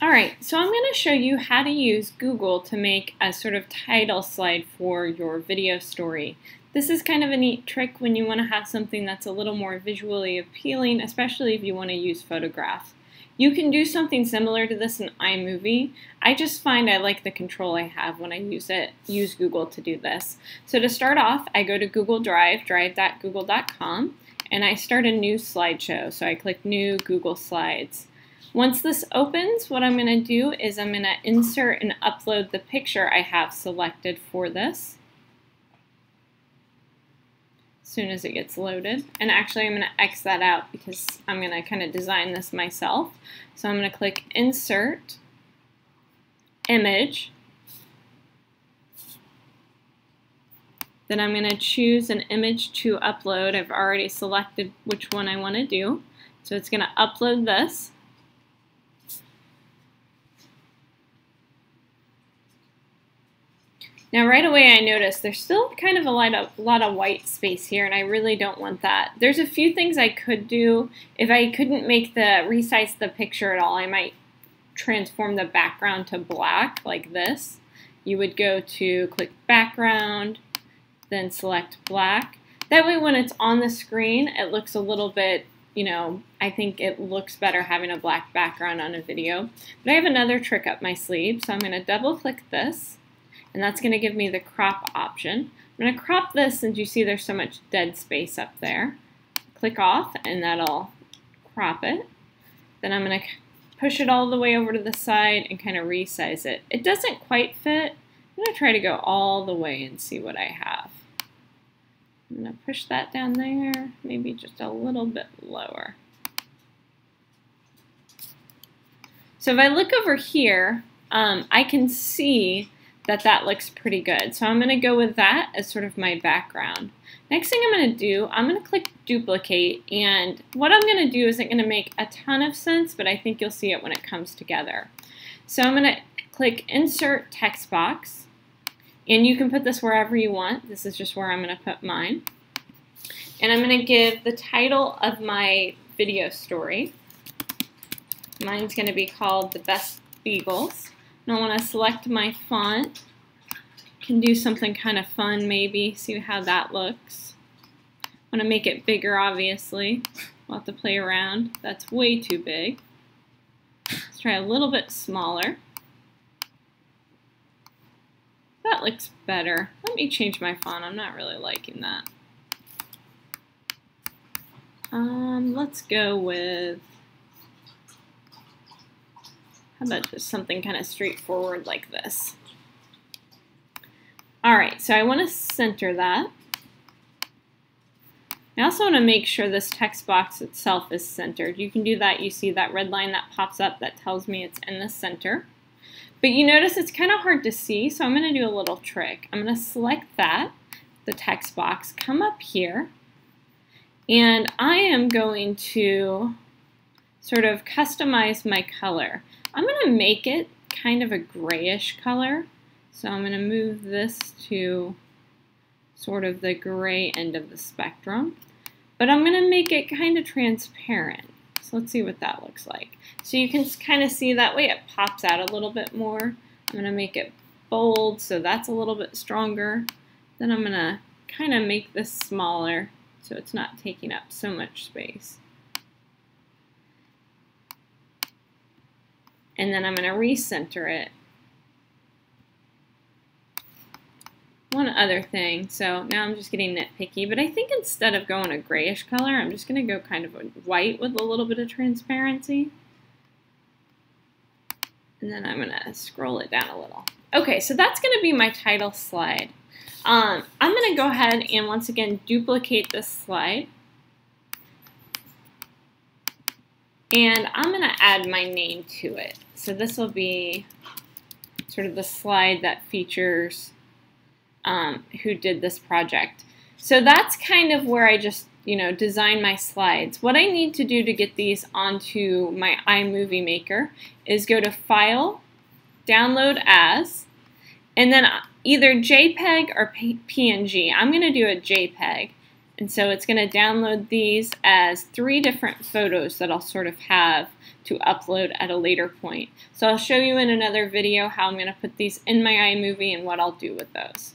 Alright, so I'm going to show you how to use Google to make a sort of title slide for your video story. This is kind of a neat trick when you want to have something that's a little more visually appealing, especially if you want to use photographs. You can do something similar to this in iMovie. I just find I like the control I have when I use Google to do this. So to start off, I go to Google Drive, drive.google.com, and I start a new slideshow. So I click New Google Slides. Once this opens, what I'm going to do is I'm going to insert and upload the picture I have selected for this as soon as it gets loaded. And actually I'm going to X that out because I'm going to kind of design this myself. So I'm going to click Insert, Image. Then I'm going to choose an image to upload. I've already selected which one I want to do. So it's going to upload this. Now right away I noticed there's still kind of a lot of white space here, and I really don't want that. There's a few things I could do. If I couldn't resize the picture at all, I might transform the background to black like this. You would go to click background, then select black. That way when it's on the screen it looks a little bit, I think it looks better having a black background on a video. But I have another trick up my sleeve, so I'm going to double click this. And that's going to give me the crop option. I'm going to crop this since you see there's so much dead space up there. Click off and that'll crop it. Then I'm going to push it all the way over to the side and kind of resize it. It doesn't quite fit. I'm going to try to go all the way and see what I have. I'm going to push that down there, maybe just a little bit lower. So if I look over here, I can see that looks pretty good. So I'm going to go with that as sort of my background. Next thing I'm going to do, I'm going to click duplicate, and what I'm going to do isn't going to make a ton of sense, but I think you'll see it when it comes together. So I'm going to click insert text box, and you can put this wherever you want. This is just where I'm going to put mine. And I'm going to give the title of my video story. Mine's going to be called The Best Beagles. And I want to select my font. Can do something kind of fun maybe, see how that looks. I want to make it bigger, obviously. We'll have to play around. That's way too big. Let's try a little bit smaller. That looks better. Let me change my font. I'm not really liking that. Let's go with, how about just something kind of straightforward like this? Alright, so I want to center that. I also want to make sure this text box itself is centered. You can do that. You see that red line that pops up that tells me it's in the center. But you notice it's kind of hard to see, so I'm going to do a little trick. I'm going to select that, the text box, come up here, and I am going to sort of customize my color. I'm going to make it kind of a grayish color. So I'm going to move this to sort of the gray end of the spectrum. But I'm going to make it kind of transparent. So let's see what that looks like. So you can kind of see that way it pops out a little bit more. I'm going to make it bold so that's a little bit stronger. Then I'm going to kind of make this smaller so it's not taking up so much space. And then I'm going to recenter it. One other thing, so now I'm just getting nitpicky, but I think instead of going a grayish color, I'm just going to go kind of a white with a little bit of transparency. And then I'm going to scroll it down a little. Okay, so that's going to be my title slide. I'm going to go ahead and once again duplicate this slide. And I'm going to add my name to it. So this will be sort of the slide that features who did this project. So that's kind of where I just, design my slides. What I need to do to get these onto my iMovie Maker is go to File, Download As, and then either JPEG or PNG. I'm going to do a JPEG. And so it's going to download these as 3 different photos that I'll sort of have to upload at a later point. So I'll show you in another video how I'm going to put these in my iMovie and what I'll do with those.